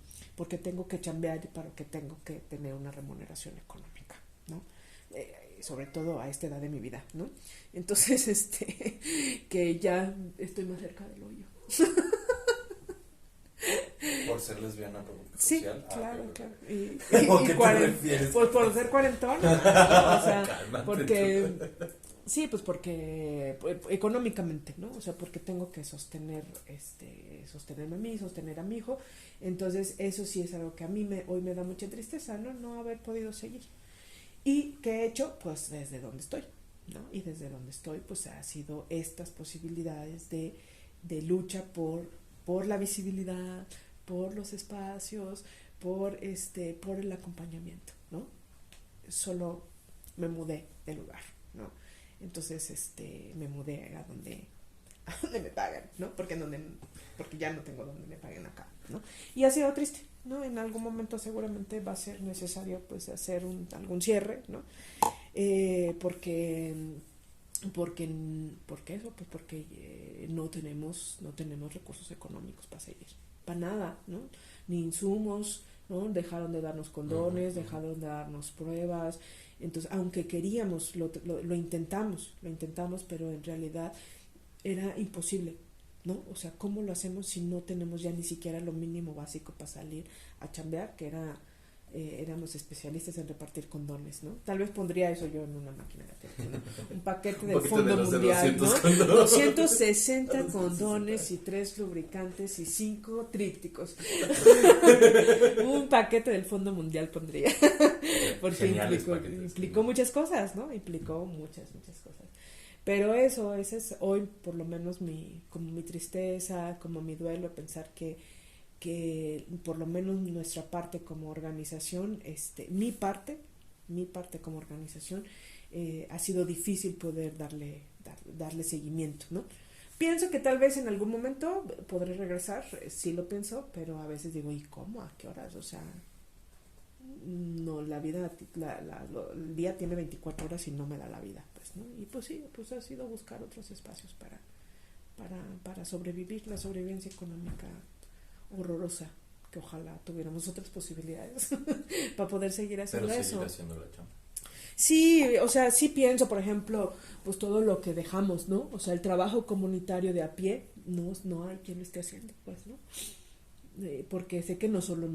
tengo que chambear y para que tengo que tener una remuneración económica, ¿no? Sobre todo a esta edad de mi vida, ¿no? Entonces, que ya estoy más cerca del hoyo. Por ser lesbiana sí, social. Claro. Claro. Y ¿Qué te refieres? Pues por ser cuarentona, ¿no? O sea, Cálmate porque tú. sí, pues porque económicamente, ¿no? O sea, porque tengo que sostenerme a mí, sostener a mi hijo. Entonces, eso sí es algo que a mí hoy me da mucha tristeza, ¿no? No haber podido seguir. ¿Y qué he hecho? Pues desde donde estoy, ¿no? Y desde donde estoy, pues ha sido estas posibilidades de lucha por la visibilidad, por los espacios, por el acompañamiento, ¿no? Solo me mudé de lugar, ¿no? Entonces, me mudé a donde me pagan, ¿no? Porque ya no tengo donde me paguen acá, ¿no? Y ha sido triste, ¿no? En algún momento seguramente va a ser necesario, pues, hacer algún cierre, ¿no? Porque eso, pues porque no tenemos recursos económicos para seguir, para nada, ¿no? Ni insumos, ¿no? Dejaron de darnos condones, dejaron de darnos pruebas. Entonces, aunque queríamos, lo intentamos, pero en realidad era imposible, ¿no? O sea, ¿cómo lo hacemos si no tenemos ya ni siquiera lo mínimo básico para salir a chambear? Que éramos especialistas en repartir condones, ¿no? Tal vez pondría eso yo en una máquina de tiempo, ¿no? Un paquete del Fondo Mundial, ¿no? 260 condones y 3 lubricantes y 5 trípticos. Un paquete del Fondo Mundial pondría. Porque implicó muchas cosas, ¿no? Implicó muchas cosas. Pero esa es hoy por lo menos como mi tristeza, como mi duelo, pensar que por lo menos nuestra parte como organización, mi parte como organización, ha sido difícil poder darle seguimiento, ¿no? Pienso que tal vez en algún momento podré regresar, sí lo pienso, pero a veces digo, ¿y cómo? ¿A qué horas? O sea, no, la vida, el día tiene 24 horas y no me da la vida, pues, ¿no? Y pues sí, pues ha sido buscar otros espacios para sobrevivir, la sobrevivencia económica horrorosa, que ojalá tuviéramos otras posibilidades para poder seguir haciendo eso. Seguir haciendo la chamba. Sí, o sea, sí pienso, por ejemplo, pues todo lo que dejamos, ¿no? O sea, el trabajo comunitario de a pie, no hay quien lo esté haciendo, pues, ¿no? Porque sé que no solo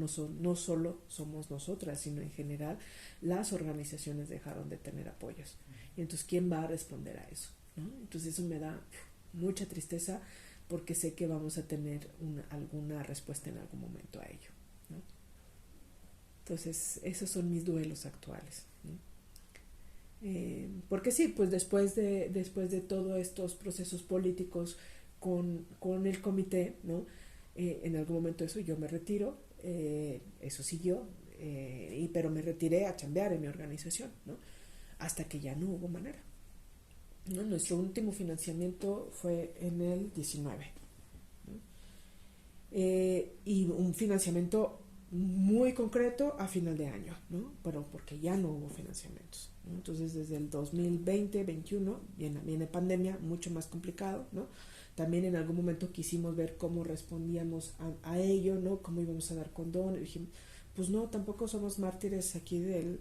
somos nosotras, sino en general las organizaciones dejaron de tener apoyos. Y entonces, ¿quién va a responder a eso? ¿No? Entonces eso me da mucha tristeza, porque sé que vamos a tener alguna respuesta en algún momento a ello, ¿no? Entonces, esos son mis duelos actuales, ¿no? Porque sí, pues después de todos estos procesos políticos con el comité, ¿no? En algún momento eso yo me retiro, eso siguió, pero me retiré a chambear en mi organización, ¿no? Hasta que ya no hubo manera, ¿no? Nuestro último financiamiento fue en el 19, ¿no? Y un financiamiento muy concreto a final de año, ¿no? Pero porque ya no hubo financiamientos, ¿no? Entonces desde el 2020-21 viene pandemia, mucho más complicado, ¿no? También en algún momento quisimos ver cómo respondíamos a ello, ¿no? Cómo íbamos a dar condones. Dijimos, pues no, tampoco somos mártires aquí de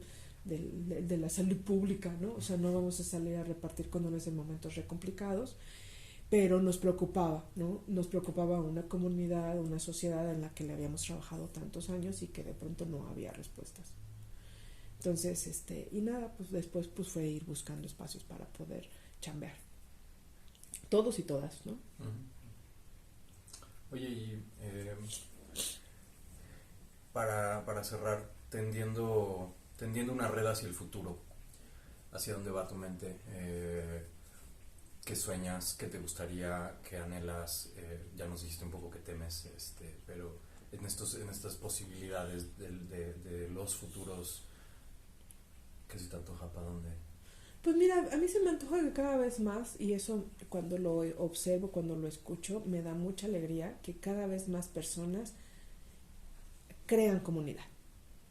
la salud pública, ¿no? O sea, no vamos a salir a repartir condones en momentos re complicados, pero nos preocupaba, ¿no? Nos preocupaba una comunidad, una sociedad en la que le habíamos trabajado tantos años y que de pronto no había respuestas. Entonces, y nada, pues después pues fue ir buscando espacios para poder chambear. Todos y todas, ¿no? Oye, y para cerrar, tendiendo una red hacia el futuro, hacia dónde va tu mente, qué sueñas, qué te gustaría, qué anhelas, ya nos dijiste un poco qué temes, pero en estas posibilidades de los futuros, ¿qué se te antoja? ¿Para dónde? Pues mira, a mí se me antoja que cada vez más, y eso cuando lo observo, cuando lo escucho, me da mucha alegría que cada vez más personas crean comunidad,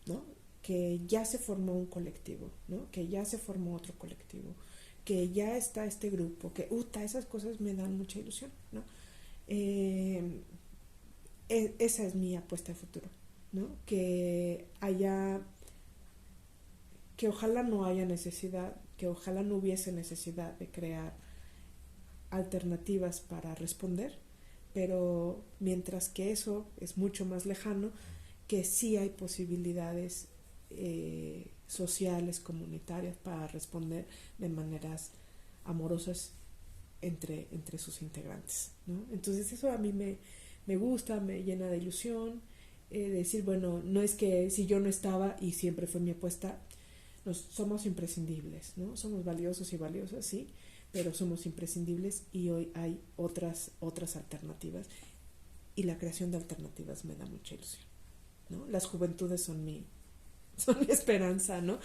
¿no? Que ya se formó un colectivo, ¿no? Que ya se formó otro colectivo, que ya está este grupo, que esas cosas me dan mucha ilusión, ¿no? Esa es mi apuesta de futuro, ¿no? Que ojalá no haya necesidad, que ojalá no hubiese necesidad de crear alternativas para responder, pero mientras que eso es mucho más lejano, que sí hay posibilidades sociales, comunitarias, para responder de maneras amorosas entre sus integrantes, ¿no? Entonces eso a mí me gusta, me llena de ilusión, decir, bueno, no es que si yo no estaba, y siempre fue mi apuesta, somos imprescindibles, ¿no? Somos valiosos y valiosas, sí, pero somos imprescindibles, y hoy hay otras alternativas y la creación de alternativas me da mucha ilusión, ¿no? Las juventudes son mi esperanza, ¿no?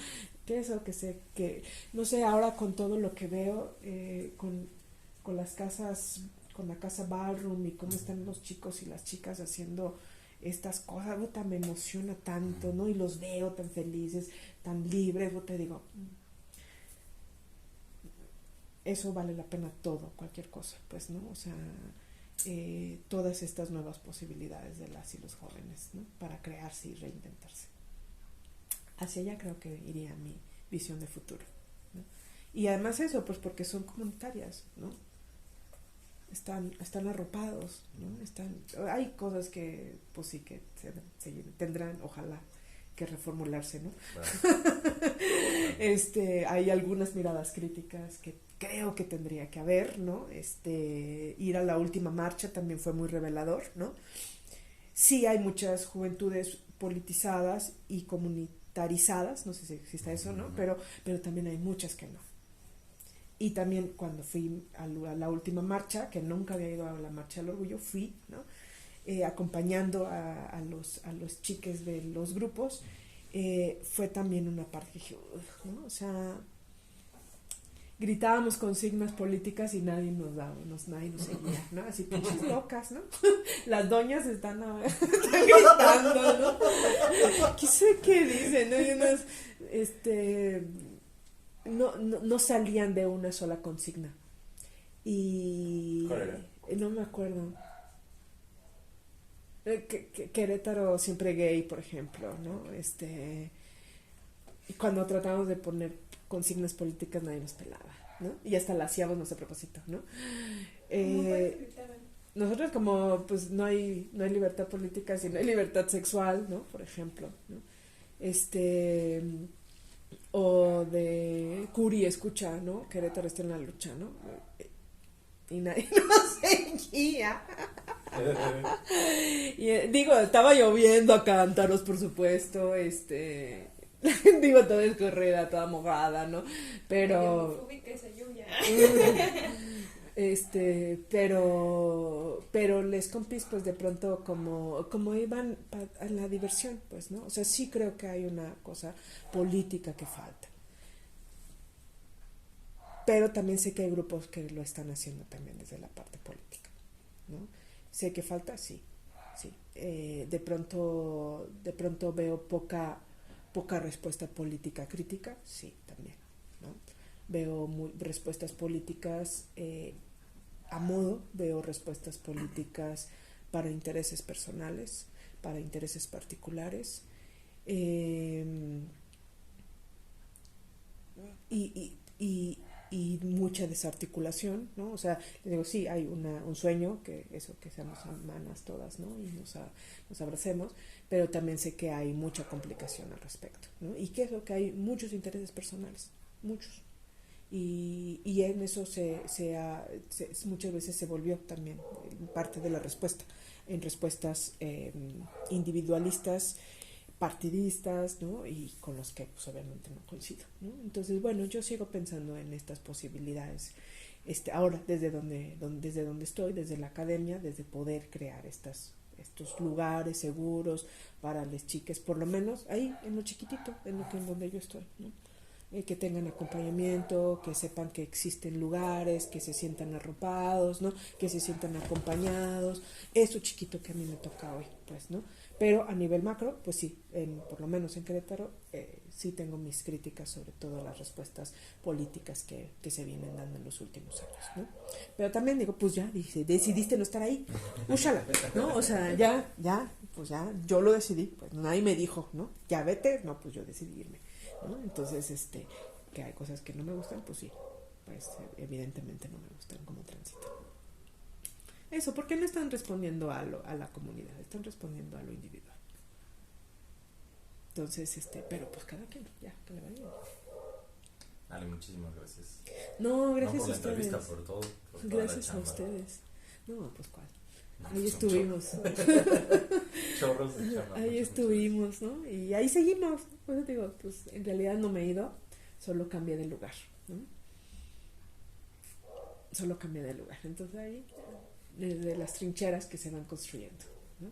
Que eso, que sé, que, no sé, ahora con todo lo que veo, con las casas, con la casa Ballroom y cómo están los chicos y las chicas haciendo estas cosas, puta, me emociona tanto, ¿no? Y los veo tan felices, tan libres, te digo, eso vale la pena todo, cualquier cosa, pues, ¿no? O sea, todas estas nuevas posibilidades de las y los jóvenes, ¿no? Para crearse y reinventarse. Hacia allá creo que iría mi visión de futuro, ¿no? Y además eso, pues porque son comunitarias, ¿no? Están arropados, ¿no? Hay cosas que, pues sí, que tendrán, ojalá, que reformularse, ¿no? Claro. Hay algunas miradas críticas que creo que tendría que haber, ¿no? Ir a la última marcha también fue muy revelador, ¿no? Sí hay muchas juventudes politizadas y comunitarizadas, no sé si existe eso, ¿no? Pero también hay muchas que no. Y también cuando fui a la última marcha, que nunca había ido a la marcha del orgullo, fui, ¿no? Acompañando a los chiques de los grupos, fue también una parte que dije, ¿no? O sea, gritábamos consignas políticas y nadie nos daba, nadie nos seguía, ¿no? Así pinches locas, ¿no? Las doñas están gritando, ¿no? ¿Qué sé qué dicen? ¿No? Y unas, no salían de una sola consigna. Y ¿cuál era? No me acuerdo. Querétaro siempre gay, por ejemplo, ¿no? Y cuando tratamos de poner consignas políticas nadie nos pelaba, ¿no? Y hasta la hacíamos, no sé, a propósito, ¿no? Nosotros como, pues, no hay libertad política, sino hay libertad sexual, ¿no? Por ejemplo, ¿no? O de Curi escucha, ¿no? Querétaro está en la lucha, ¿no? Y nadie nos seguía. Y, digo, estaba lloviendo a cántaros, por supuesto, digo, toda escorrida, toda mojada, ¿no? Pero pero les compis, pues de pronto como iban a la diversión, pues, ¿no? O sea, sí creo que hay una cosa política que falta. Pero también sé que hay grupos que lo están haciendo también desde la parte política, ¿no? Sé que falta, sí. De pronto veo poca respuesta política crítica, sí, también, ¿no? Veo respuestas políticas a modo, veo respuestas políticas para intereses personales, para intereses particulares, y mucha desarticulación, ¿no? O sea, les digo, sí, hay un sueño, que seamos hermanas todas, ¿no? Y nos abracemos, pero también sé que hay mucha complicación al respecto, ¿no? Y que eso, que hay muchos intereses personales, muchos. Y en eso muchas veces se volvió también parte de la respuesta, en respuestas individualistas, partidistas, ¿no? Y con los que, pues, obviamente no coincido, ¿no? Entonces, bueno, yo sigo pensando en estas posibilidades, ahora desde donde estoy, desde la academia, desde poder crear estos lugares seguros para las chicas, por lo menos ahí en lo chiquitito, en donde yo estoy, ¿no? Que tengan acompañamiento, que sepan que existen lugares, que se sientan arropados, ¿no? Que se sientan acompañados, eso chiquito que a mí me toca hoy, pues, ¿no? Pero a nivel macro, pues sí, por lo menos en Querétaro, sí tengo mis críticas sobre todo las respuestas políticas que se vienen dando en los últimos años, ¿no? Pero también digo, pues ya, decidiste no estar ahí, úsala, ¿no? O sea, pues ya, yo lo decidí, pues nadie me dijo, ¿no? Ya vete, no, pues yo decidí irme, ¿no? Entonces, que hay cosas que no me gustan, pues sí, pues evidentemente no me gustan como tránsito. Eso, porque no están respondiendo a la comunidad, están respondiendo a lo individual. Entonces, pero pues cada quien, ya, que le vaya bien. Ale, muchísimas gracias. No, gracias por a ustedes. Por todo, por gracias a ustedes. No, pues cuál. Ahí Son estuvimos. Chorros de chamba. Ahí estuvimos, ¿no? Y ahí seguimos. Por eso digo, pues en realidad no me he ido, solo cambié de lugar, ¿no? Solo cambié de lugar. Entonces ahí de las trincheras que se van construyendo, ¿no?